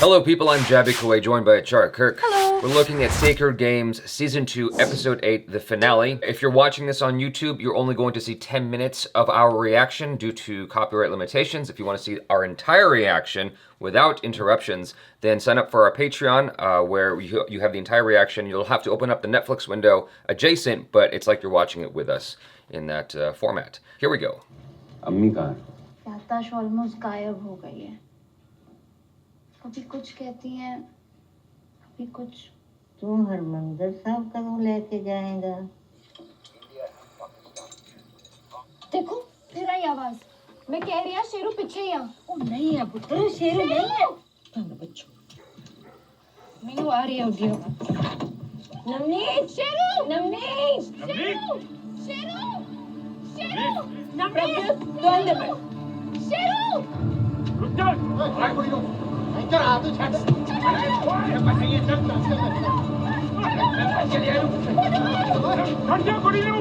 Hello people, I'm Jaby KOAY, joined by ACHARA KIRK. Hello. We're looking at Sacred Games Season 2, Episode 8, the finale. If you're watching this on YouTube, you're only going to see 10 minutes of our reaction due to copyright limitations. If you want to see our entire reaction without interruptions, then sign up for our Patreon, where you have the entire reaction. You'll have to open up the Netflix window adjacent, but it's like you're watching it with us in that format. Here we go. अम्मी कहाँ है? याददाश्त almost गायब हो गई है। कभी कुछ कहती हैं, कभी कुछ। तू हरमंदर साहब कਦੋਂ लेके जाएगा? देखो, फिर आई आवाज। मैं कह रही हूँ शेरू पीछे ही आ। ओ नहीं है पुत्र, शेरू नहीं है। चलो बच्चों। मीनू आ रही है ऑडियो। नवनीत, शेरू, नवनीत, शेरू, शेरू, शेरू, नवनीत, दो अंदर में। शेरू, रुक जा, आग पड़ी हो। नहीं कर हाथ छाड़। ये बताइए जब ठंडा पड़ी हो।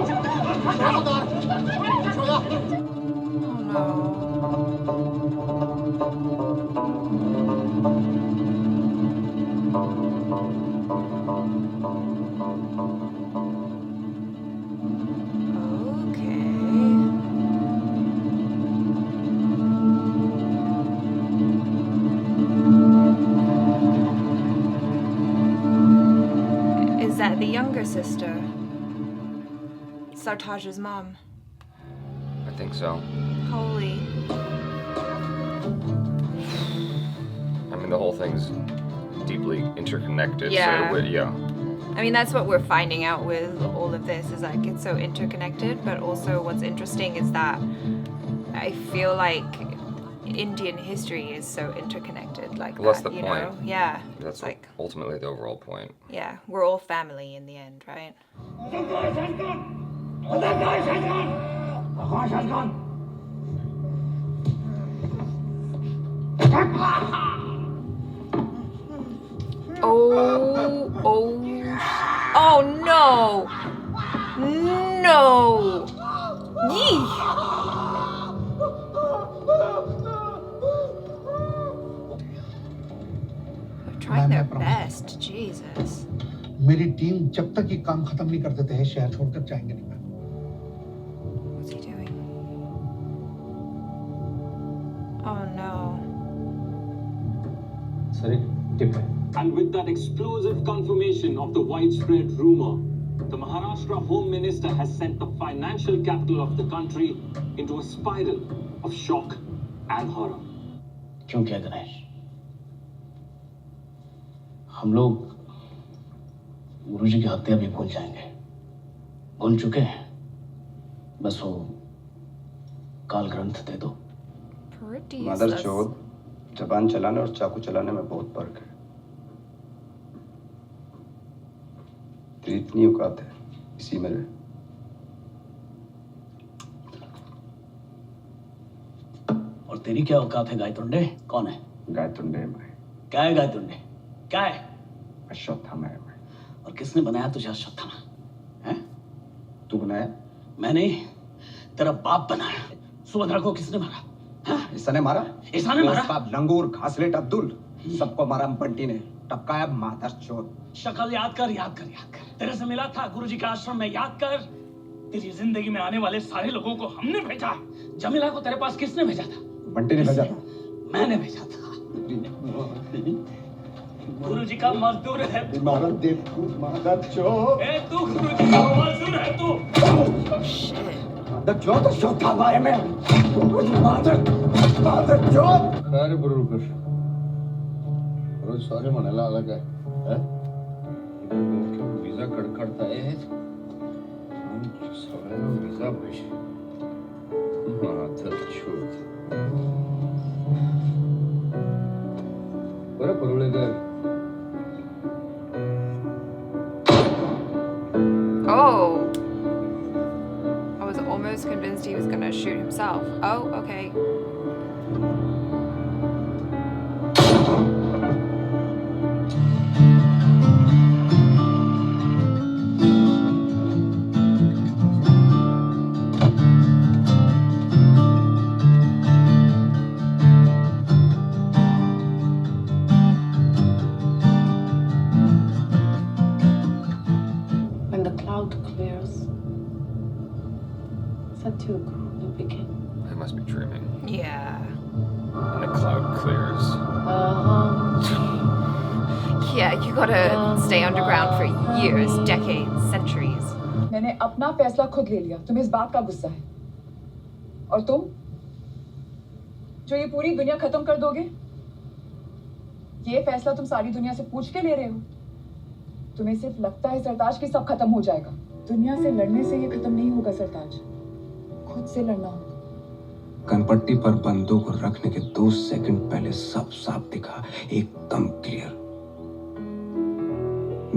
Is that the younger sister? Sartaj's mom. I think so. Holy. I mean, the whole thing's deeply interconnected. Yeah. So, yeah. I mean, that's what we're finding out with all of this, is like it's so interconnected, but also what's interesting is that I feel like Indian history is so interconnected, like Well, that's that, the you point. know? Yeah. That's it's like, ultimately the overall point. yeah, we're all family in the end, right? Oh no! No! Yee! They're trying their best, Jesus. मेरी team जब तक ये काम खत्म नहीं कर देते हैं शहर छोड़कर जाएंगे नहीं। What's he doing? Oh no. Sir एक टिप है। And with that explosive confirmation of the widespread rumor, the Maharashtra Home Minister has sent the financial capital of the country into a spiral of shock and horror. क्यों क्या गणेश? हम लोग गुरुजी की हत्या भी भूल जाएंगे। भूल चुके हैं। बस वो काल ग्रंथ दे दो। Pretty mother useless. चौथ जबान चलाने और चाकू चलाने में बहुत फर्क है। तेरी इतनी औकात है इसी में रहे। और तेरी क्या औकात है गायतुंडे? कौन है? गायतुंडे मैं। क्या है गायतुंडे? क्या है? अश्वत्थामा है मैं। और किसने बनाया तुझे अश्वत्थामा? हैं? तू बनाया? मैं नहीं, तेरा बाप बनाया। सुभद्रा को किसने मारा? ईसा ने मारा? ईसा ने मारा? उसका लंगूर घासलेट अब्दुल सबको मारा बंटी ने। टपकाया मादर चौथ। शक्ल याद कर, याद कर, याद कर। तेरे से मिला था गुरुजी के आश्रम में, याद कर। तेरी जिंदगी में आने वाले सारे लोगों को हमने भेजा। जमीला को तेरे पास किसने भेजा था? बंटी ने भेजा था। मैंने भेजा था। गुरुजी का मजदूर है तू। इमारत देख तू मादर चौथ। ए तू गुरुजी का मजदूर है तू। मादर चौथ अश्वत्थामा है मैं। मादर चौथ। खैर बरोबर। रोज सारे मनाला अलग है। इधर वीजा कड़कड़ता है। हम सारे लोग वीजा भेज। मादर चौथ। बड़ा परोलेगा। Oh! I was almost convinced he was gonna shoot himself. Oh, okay. I must be dreaming. Yeah. And the cloud clears. Yeah, you gotta stay underground for years, decades, centuries. मैंने अपना फैसला खुद ले लिया. तुम्हें इस बात का गुस्सा है. और तुम जो ये पूरी दुनिया खत्म कर दोगे? ये फैसला तुम सारी दुनिया से पूछ के ले रहे हो? तुम्हें सिर्फ लगता है सरताज कि सब खत्म हो जाएगा. दुनिया से लड़ने से ये खत्म नहीं होगा सरताज. खुद से लड़ना होगा. कनपट्टी पर बंदूक रखने के 2 सेकंड पहले सब साफ दिखा, एकदम क्लियर.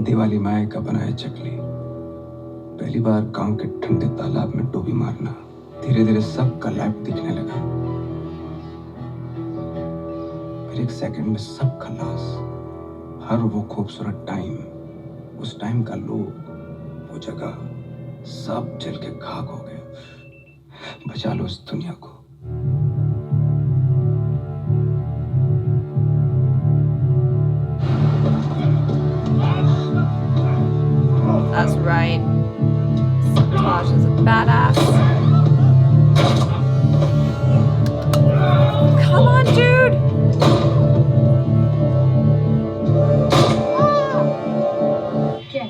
दिवाली माए का बनाया चकली. पहली बार गांव के ठंडे तालाब में डूबी मारना. धीरे धीरे सबका लाइफ दिखने लगा. फिर 1 सेकंड में सब खलास. हर वो खूबसूरत टाइम, उस टाइम का लोग, वो जगह, सब जल के खाक हो गए. बचा लो इस दुनिया को. That's right. Taj is a badass. Come on, dude! क्या?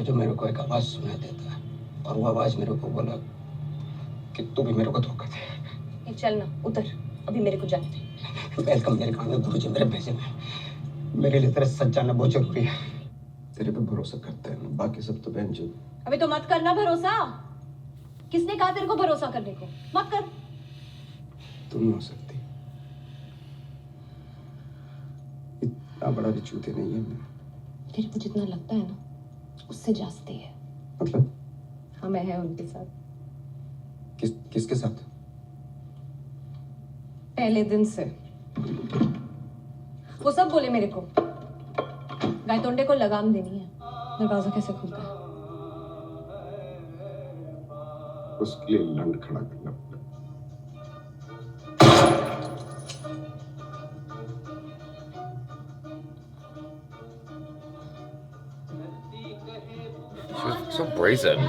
जो मेरे को एक आवाज सुनाई देता है और वो आवाज मेरे को बोला कि तू भी मेरे को धोखा दे. चल ना, उतर. अभी मेरे को जाने दे. वेलकम मेरे गांव में. गुरुजी मेरे भेजे में. मेरे लिए तेरा सच जानना बहुत जरूरी है. तेरे पे भरोसा करते हैं, बाकी सब तो बहन जो. अबे तो मत करना भरोसा. किसने कहा तेरे को भरोसा करने को? मत कर. तू नहीं हो सकती. इतना बड़ा भी चूते नहीं है मैं. तेरे को जितना लगता है ना, उससे जास्ती है. मतलब? हाँ, मैं है उनके साथ. किसके साथ? पहले दिन से. वो सब बोले मेरे को. गायतोंडे को लगाम देनी है. दरवाजा कैसे खुलता है? उसके लिए लंड खड़ा करना पड़ा. She's so brazen.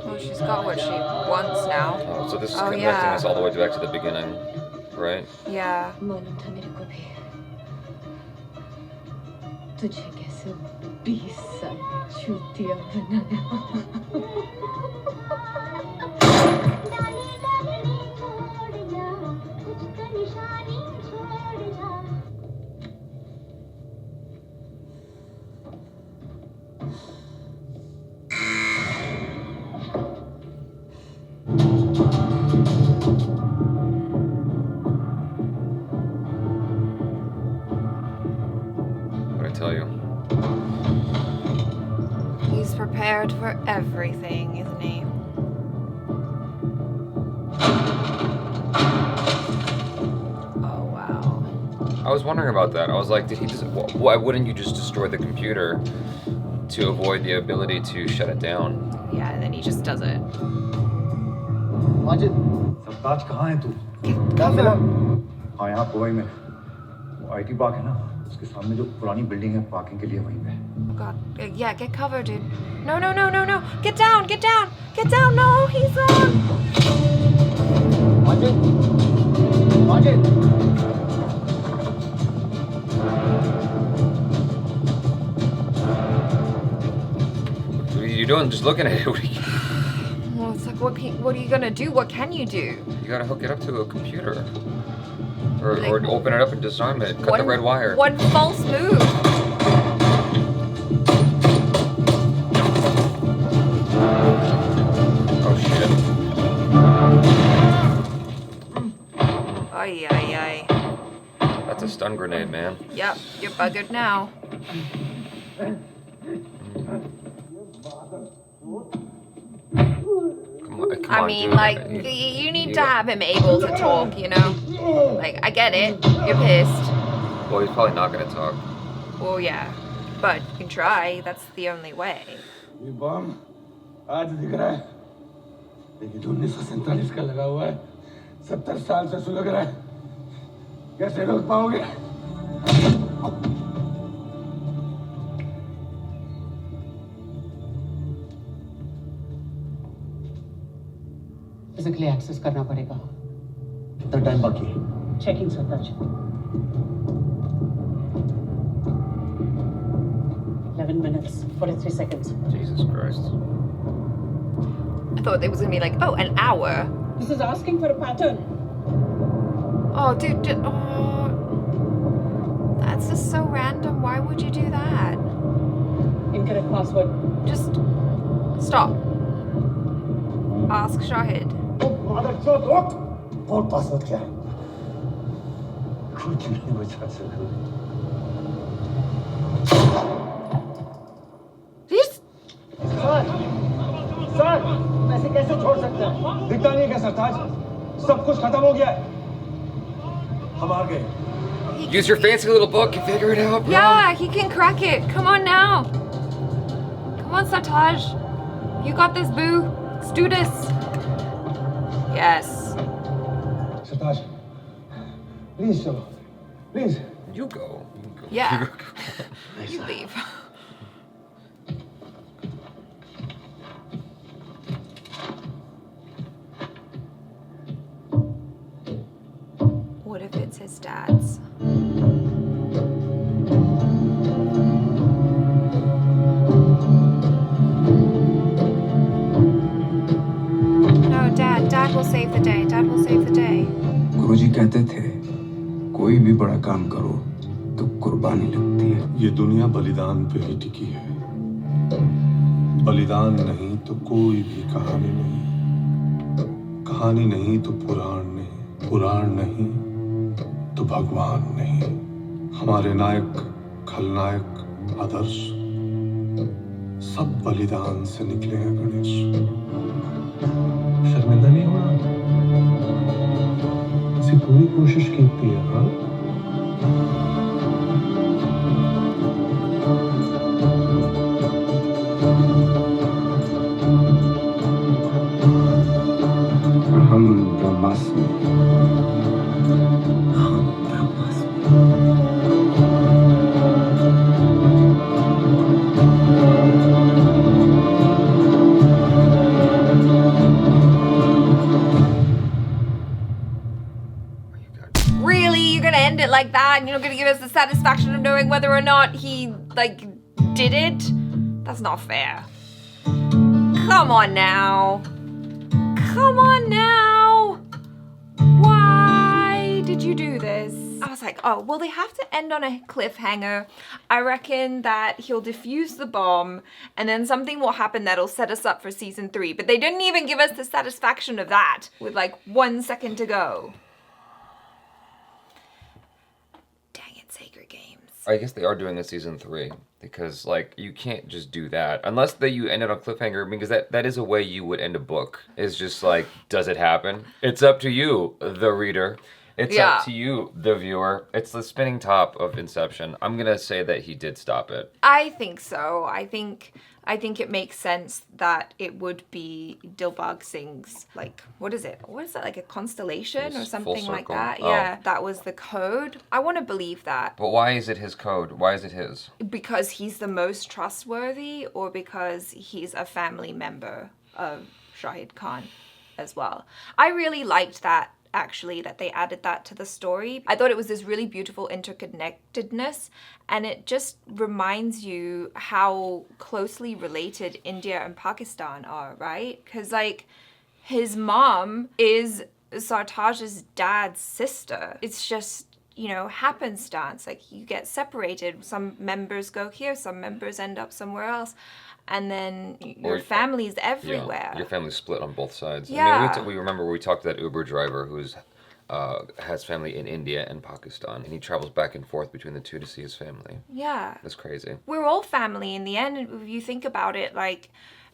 Well, she's got what she wants now. Oh, so this is Oh, connecting yeah. us all the way back to the beginning, right? Yeah. मालूम था मेरे को भी. तुझे कैसे 20 साल चूतिया बनाया. What I tell you? He's prepared for everything, isn't he? Oh, wow. I was wondering about that. I was like, did he just? Why wouldn't you just destroy the computer to avoid the ability to shut it down? Yeah, and then he just does it. Majid, सरताज कहाँ है तू? Cover. हाँ, यहाँ कोई में. वो IT park है ना, उसके सामने जो पुरानी बिल्डिंग है पार्किंग के लिए वहीं पे. Oh God. Yeah, get cover, dude. No, no, no, no, no. Get down, get down. Get down. No, he's on. Majid, Majid. What are you doing? Just looking at it. Well, it's like, what are you gonna do? What can you do? You gotta hook it up to a computer. Or open it up and disarm it. Cut the red wire. One false move. Oh shit. Ay, ay, ay. That's a stun grenade, man. Yep, you're buggered now. Come I on, mean, dude. like, you need to have him able to talk, you know? Like, I get it. You're pissed. Well, he's probably not gonna talk. Well, yeah. But you can try. That's the only way. ये बम आज दिख रहा है, लेकिन 1947 का लगा हुआ है. 70 साल से सुलग रहा है. कैसे रोक पाओगे? फिजिकली एक्सेस करना पड़ेगा। कितना टाइम बाकी है? Checking Sartaj. 11 minutes 43 seconds. Jesus Christ. I thought it was gonna be like, oh, an hour. This is asking for a pattern. Oh, dude, oh, that's just so random. Why would you do that? Incorrect password. Just stop. Ask Shahid. और password क्या है? कुछ नहीं बचा सकते। Sir, ऐसे कैसे छोड़ सकते हैं? दिखता नहीं क्या सरताज? सब कुछ खत्म हो गया है। हम आ गए। Use your fancy little book and figure it out, bro. Yeah, he can crack it. Come on now. Come on, Sartaj. You got this, boo. Let's do this. Yes. Sartaj, please चलो, please. You go. Yeah. You leave. What if it's his dad's? No, Dad will save the day. Dad will save the day. गुरुजी कहते थे कोई भी बड़ा काम करो तो कुर्बानी लगती है। ये दुनिया बलिदान पे ही टिकी है। बलिदान नहीं तो कोई भी कहानी नहीं, कहानी नहीं तो पुराण नहीं, पुराण नहीं तो भगवान नहीं। हमारे नायक, खलनायक, आदर्श सब बलिदान से निकले हैं गणेश। शर्मिंदा नहीं होना, ऐसी पूरी कोशिश की थी। हाँ, हम ब्रह्मास्मि, हम ब्रह्मास्मि। Really? You're gonna end it like that and you're not gonna give us the satisfaction of knowing whether or not he, like, did it? That's not fair. Come on now. Come on now. Why did you do this? I was like, oh, well, they have to end on a cliffhanger. I reckon that he'll defuse the bomb and then something will happen that'll set us up for season 3. But they didn't even give us the satisfaction of that with like 1 second to go. Dang it, Sacred Games. I guess they are doing a season 3 because, like, you can't just do that unless that you end it on cliffhanger, because that is a way you would end a book. Is just like, does it happen? It's up to you, the reader. It's up to you, the viewer. It's the spinning top of Inception. I'm gonna say that he did stop it. I think so. I think it makes sense that it would be Dilbag Singh's, like, what is it? What is that, like a constellation or something like that? Oh. Yeah, that was the code. I want to believe that. But why is it his code? Why is it his? Because he's the most trustworthy, or because he's a family member of Shahid Khan as well. I really liked that, actually, that they added that to the story. I thought it was this really beautiful interconnectedness, and it just reminds you how closely related India and Pakistan are, right? Because, like, his mom is Sartaj's dad's sister. It's just, you know, happenstance. Like, you get separated. Some members go here, some members end up somewhere else. And then your family's everywhere. Yeah, your family's split on both sides. Yeah. I mean, we remember we talked to that Uber driver who's has family in India and Pakistan, and he travels back and forth between the two to see his family. Yeah. That's crazy. We're all family in the end. If you think about it, like,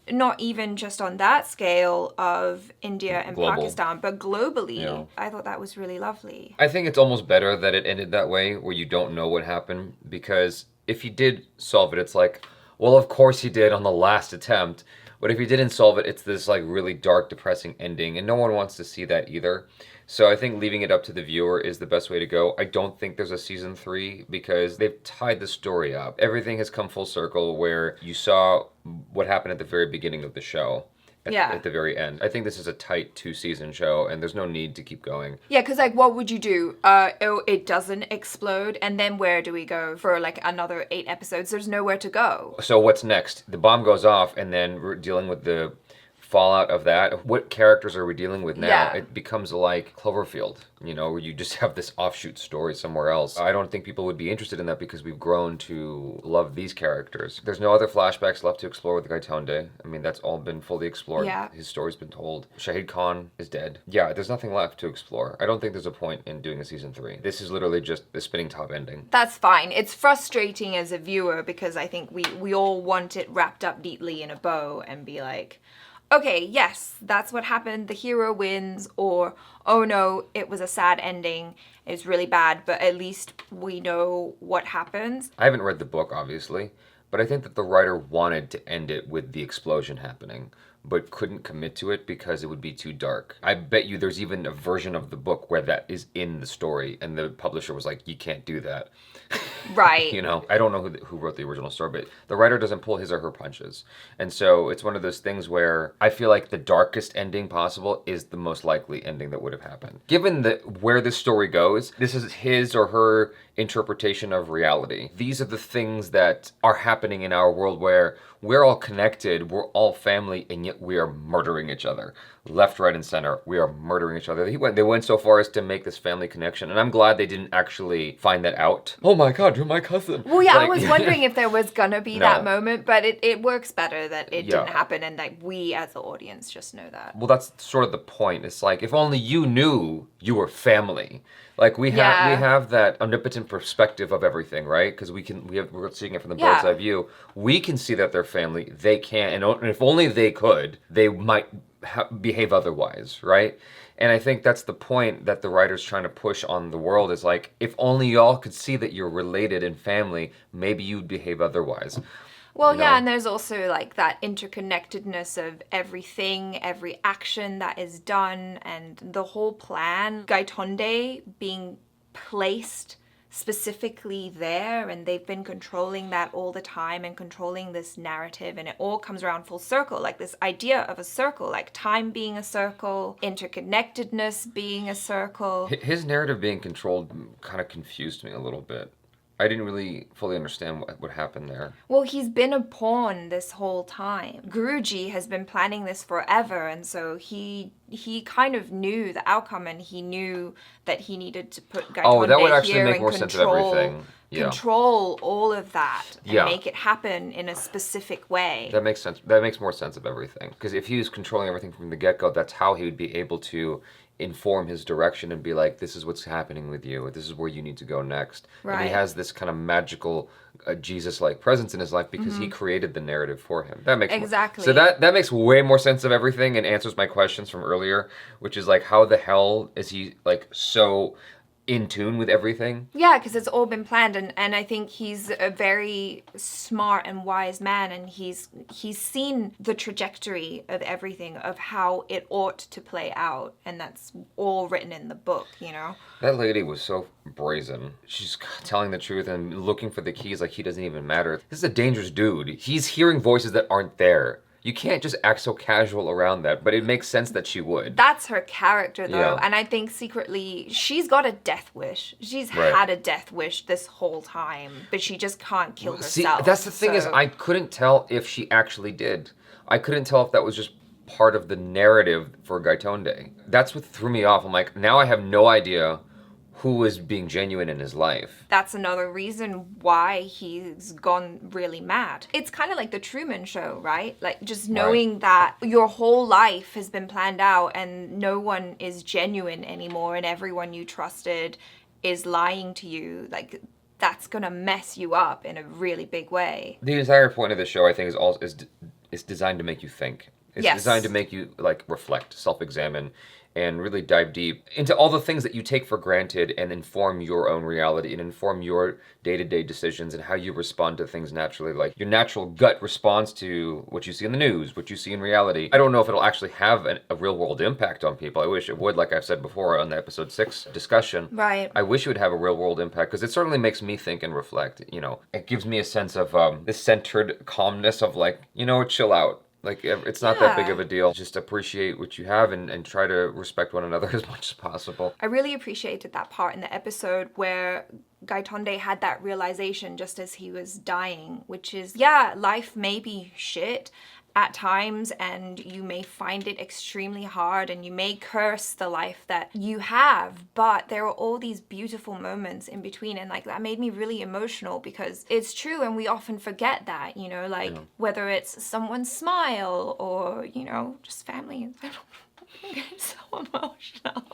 not even just on that scale of India and Global. Pakistan, but globally. Yeah. I thought that was really lovely. I think it's almost better that it ended that way, where you don't know what happened, because if he did solve it, it's like, well, of course he did on the last attempt. But if he didn't solve it, it's this like really dark, depressing ending, and no one wants to see that either. So I think leaving it up to the viewer is the best way to go. I don't think there's a season 3 because they've tied the story up. Everything has come full circle where you saw what happened at the very beginning of the show. at the very end. I think this is a tight 2-season show, and there's no need to keep going. Yeah, because like, what would you do? It doesn't explode, and then where do we go for like another 8 episodes? There's nowhere to go. So what's next? The bomb goes off, and then we're dealing with the fallout of that. What characters are we dealing with now? Yeah. It becomes like Cloverfield, you know, where you just have this offshoot story somewhere else. I don't think people would be interested in that because we've grown to love these characters. There's no other flashbacks left to explore with Gaitonde. I mean, that's all been fully explored. Yeah. His story's been told. Shahid Khan is dead. Yeah, there's nothing left to explore. I don't think there's a point in doing a season 3. This is literally just the spinning top ending. That's fine. It's frustrating as a viewer because I think we all want it wrapped up neatly in a bow and be like, okay, yes, that's what happened. The hero wins, or, oh no, it was a sad ending. It's really bad, but at least we know what happens. I haven't read the book, obviously, but I think that the writer wanted to end it with the explosion happening, but couldn't commit to it because it would be too dark. I bet you there's even a version of the book where that is in the story, and the publisher was like, you can't do that. Right. You know, I don't know who wrote the original story, but the writer doesn't pull his or her punches. And so it's one of those things where I feel like the darkest ending possible is the most likely ending that would have happened. Given where this story goes, this is his or her interpretation of reality. These are the things that are happening in our world where we're all connected, we're all family, and yet we are murdering each other. Left, right, and center, we are murdering each other. They went so far as to make this family connection, and I'm glad they didn't actually find that out. Oh my god, you're my cousin. Well, yeah, Like, I was wondering if there was gonna be No. that moment, but it works better that it Yeah. didn't happen and like we as the audience just know that. Well, that's sort of the point. It's like, if only you knew you were family. Like we Yeah. have that omnipotent perspective of everything, right? Because we're seeing it from the Yeah. bird's eye view. We can see that they're family. They can't, and if only they could, they might behave otherwise, right? And I think that's the point that the writer's trying to push on the world, is like, if only y'all could see that you're related and family, maybe you'd behave otherwise. Well, You yeah, know? and there's also like that interconnectedness of everything, every action that is done, and the whole plan. Gaitonde being placed specifically there, and they've been controlling that all the time and controlling this narrative, and it all comes around full circle, like this idea of a circle, like time being a circle, interconnectedness being a circle. His narrative being controlled kind of confused me a little bit. I didn't really fully understand what happened there. Well, he's been a pawn this whole time. Guruji has been planning this forever, and so he kind of knew the outcome, and he knew that he needed to put Gaitonde That would actually here make and more sense of everything. Yeah. Control all of that and Yeah. make it happen in a specific way. That makes sense. That makes more sense of everything. Because if he was controlling everything from the get-go, that's how he would be able to inform his direction and be like, this is what's happening with you. This is where you need to go next. And he Right. has this kind of magical Jesus-like presence in his life because he created the narrative for him. That makes Exactly. So that makes way more sense of everything and answers my questions from earlier, which is like, how the hell is he like so in tune with everything? Yeah, because it's all been planned, and I think he's a very smart and wise man, and he's seen the trajectory of everything, of how it ought to play out, and that's all written in the book, you know? That lady was so brazen. She's telling the truth and looking for the keys like he doesn't even matter. This is a dangerous dude. He's hearing voices that aren't there. You can't just act so casual around that, but it makes sense that she would. That's her character, though, Yeah. and I think secretly she's got a death wish. She's Right. had a death wish this whole time, but she just can't kill See, herself. that's the thing is, so- I couldn't tell if she actually did. I couldn't tell if that was just part of the narrative for Gaitonde. That's what threw me off. I'm like, now I have no idea who was being genuine in his life. That's another reason why he's gone really mad. It's kind of like the Truman Show, right? Like just knowing that your whole life has been planned out and no one is genuine anymore and everyone you trusted is lying to you. Like that's gonna mess you up in a really big way. The entire point of the show, I think, is designed to make you think. It's Yes. designed to make you like reflect, self-examine, and really dive deep into all the things that you take for granted and inform your own reality and inform your day-to-day decisions and how you respond to things naturally. Like your natural gut responds to what you see in the news, what you see in reality. I don't know if it'll actually have a real-world impact on people. I wish it would, like I've said before on the episode 6 discussion. Right. I wish it would have a real-world impact because it certainly makes me think and reflect. You know, it gives me a sense of this centered calmness of like, you know, chill out. Like, it's not that big of a deal. Just appreciate what you have and try to respect one another as much as possible. I really appreciated that part in the episode where Gaitonde had that realization just as he was dying, which is, yeah, life may be shit at times and you may find it extremely hard and you may curse the life that you have, but there are all these beautiful moments in between, and like that made me really emotional because it's true and we often forget that, you know, like whether it's someone's smile or, you know, just family. I'm getting so emotional,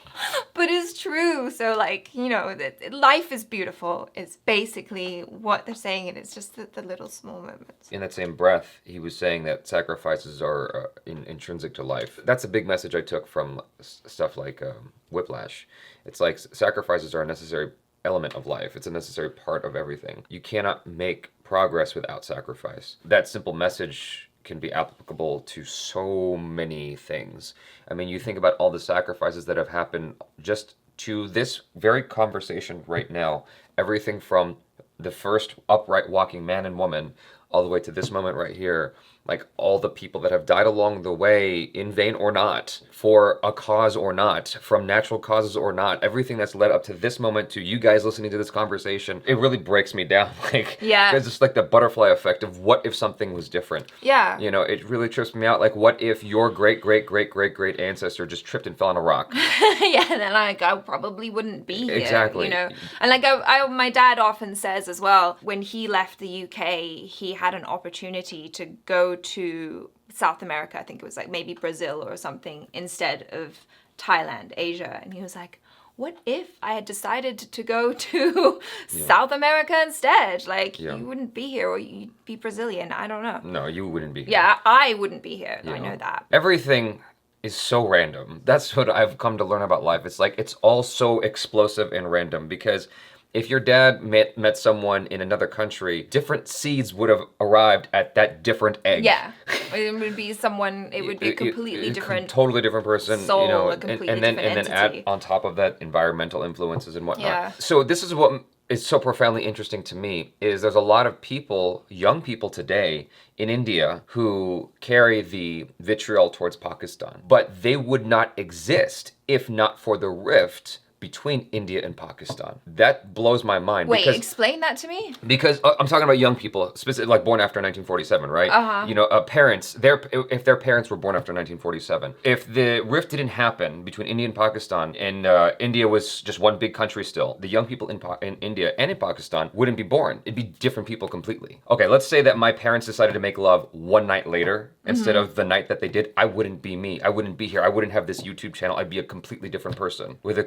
but it's true. So like, you know, life is beautiful is basically what they're saying, and it's just the little small moments. In that same breath, he was saying that sacrifices are intrinsic to life. That's a big message I took from stuff like Whiplash. It's like sacrifices are a necessary element of life. It's a necessary part of everything. You cannot make progress without sacrifice. That simple message can be applicable to so many things. I mean, you think about all the sacrifices that have happened just to this very conversation right now. Everything from the first upright walking man and woman all the way to this moment right here. Like all the people that have died along the way, in vain or not, for a cause or not, from natural causes or not, everything that's led up to this moment, to you guys listening to this conversation, it really breaks me down. Like, because it's like the butterfly effect of what if something was different. Yeah. You know, it really trips me out. Like, what if your great, great, great, great, great ancestor just tripped and fell on a rock? Yeah, then like I probably wouldn't be here. Exactly. You know, and like my dad often says as well, when he left the UK, he had an opportunity to go to South America, I think it was like maybe Brazil or something, instead of Thailand, Asia. And he was like, what if I had decided to go to South America instead? Like, you wouldn't be here, or you'd be Brazilian. I don't know. No, you wouldn't be here. Yeah, I wouldn't be here. You I know that. Everything is so random. That's what I've come to learn about life. It's like, it's all so explosive and random, because if your dad met someone in another country, different seeds would have arrived at that different egg. Yeah, it would be someone. It would be a completely different, totally different person. Soul, you know, a completely and then different add on top of that environmental influences and whatnot. Yeah. So this is what is so profoundly interesting to me, is there's a lot of people, young people today in India, who carry the vitriol towards Pakistan, but they would not exist if not for the rift between India and Pakistan. That blows my mind. Wait, explain that to me. Because I'm talking about young people, specifically like born after 1947, right? Uh-huh. You know, parents, if their parents were born after 1947, if the rift didn't happen between India and Pakistan, and India was just one big country still, the young people in India and in Pakistan wouldn't be born. It'd be different people completely. Okay, let's say that my parents decided to make love one night later instead of the night that they did. I wouldn't be me. I wouldn't be here. I wouldn't have this YouTube channel. I'd be a completely different person with a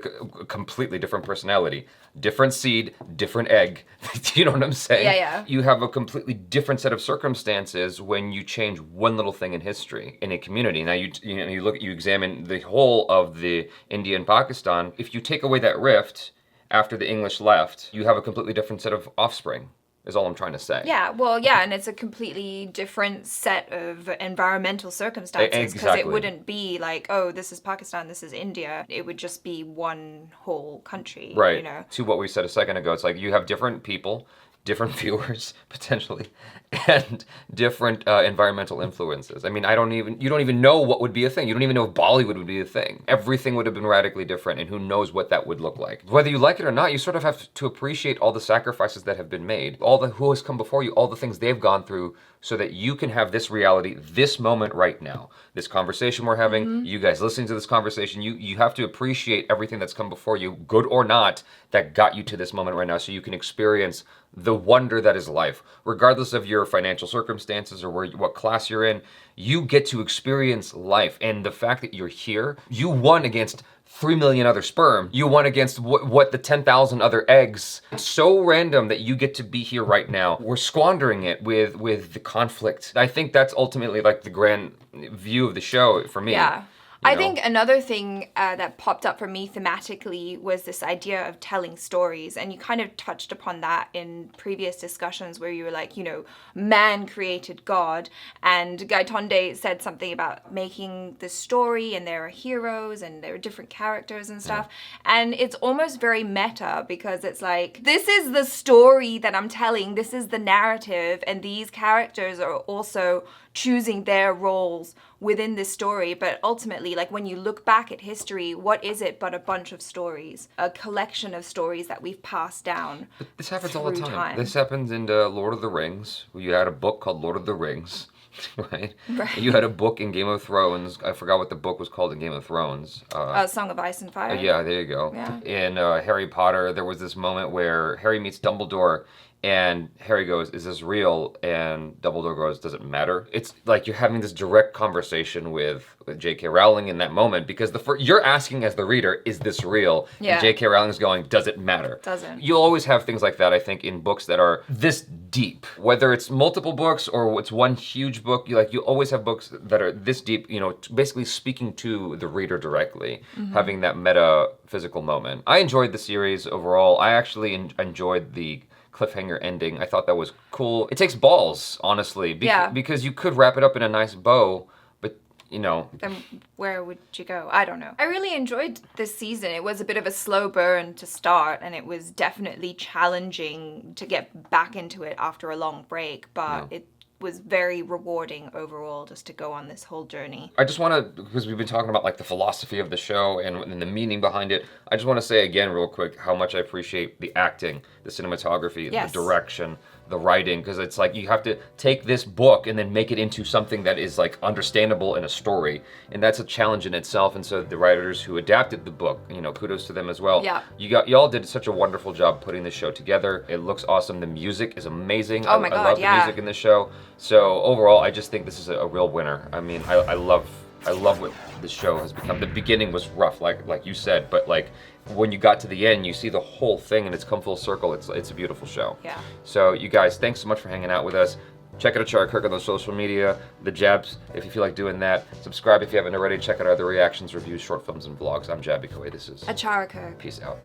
completely different personality. Different seed, different egg. You know what I'm saying? Yeah, yeah. You have a completely different set of circumstances when you change one little thing in history in a community. Now you examine the whole of the India and Pakistan. If you take away that rift after the English left, you have a completely different set of offspring. Is all I'm trying to say. Yeah, well, yeah, and it's a completely different set of environmental circumstances, because Exactly. it wouldn't be like, oh, this is Pakistan, this is India. It would just be one whole country, Right. you know? To what we said a second ago, it's like you have different people, different viewers, potentially, and different environmental influences. I mean, you don't even know what would be a thing. You don't even know if Bollywood would be a thing. Everything would have been radically different, and who knows what that would look like. Whether you like it or not, you sort of have to appreciate all the sacrifices that have been made, who has come before you, all the things they've gone through, so that you can have this reality, this moment right now. This conversation we're having, you guys listening to this conversation, you have to appreciate everything that's come before you, good or not, that got you to this moment right now, so you can experience the wonder that is life. Regardless of your financial circumstances or what class you're in, you get to experience life. And the fact that you're here, you won against 3 million other sperm. You won against what the 10,000 other eggs. It's so random that you get to be here right now. We're squandering it with the conflict. I think that's ultimately like the grand view of the show for me. Yeah. I think another thing that popped up for me thematically was this idea of telling stories. And you kind of touched upon that in previous discussions where you were like, you know, man created God. And Gaitonde said something about making the story and there are heroes and there are different characters and stuff. And it's almost very meta because it's like, this is the story that I'm telling. This is the narrative. And these characters are also choosing their roles within this story. But ultimately, like when you look back at history, what is it but a bunch of stories, a collection of stories that we've passed down? But this happens all the time. This happens in Lord of the Rings, where you had a book called Lord of the Rings, right? You had a book in Game of Thrones. I forgot what the book was called in Game of Thrones. Song of Ice and Fire. Yeah, there you go. Yeah. In Harry Potter, there was this moment where Harry meets Dumbledore, and Harry goes, "Is this real?" And Dumbledore goes, "Does it matter?" It's like you're having this direct conversation with J.K. Rowling in that moment because you're asking as the reader, "Is this real?" Yeah. And J.K. Rowling's going, "Does it matter?" Doesn't. You'll always have things like that, I think, in books that are this deep. Whether it's multiple books or it's one huge book, you always have books that are this deep, you know, basically speaking to the reader directly, having that metaphysical moment. I enjoyed the series overall. I actually enjoyed the cliffhanger ending. I thought that was cool. It takes balls, honestly, because you could wrap it up in a nice bow, but you know. Then where would you go? I don't know. I really enjoyed this season. It was a bit of a slow burn to start, and it was definitely challenging to get back into it after a long break, but it was very rewarding overall just to go on this whole journey. I just want to, because we've been talking about like the philosophy of the show and the meaning behind it, I just want to say again real quick how much I appreciate the acting, the cinematography, the direction, the writing, because it's like you have to take this book and then make it into something that is like understandable in a story, and that's a challenge in itself. And so the writers who adapted the book, you know, kudos to them as well. Yeah. Y'all did such a wonderful job putting this show together. It looks awesome. The music is amazing. Oh my God, I love the music in the show. So overall, I just think this is a real winner. I mean, I love what this show has become. The beginning was rough, like you said, but like when you got to the end, you see the whole thing and it's come full circle. It's a beautiful show. Yeah. So you guys, thanks so much for hanging out with us. Check out ACHARA KIRK on the social media, the Jabs, if you feel like doing that. Subscribe if you haven't already. Check out our other reactions, reviews, short films, and vlogs. I'm Jaby KOAY. This is ACHARA KIRK. Peace out.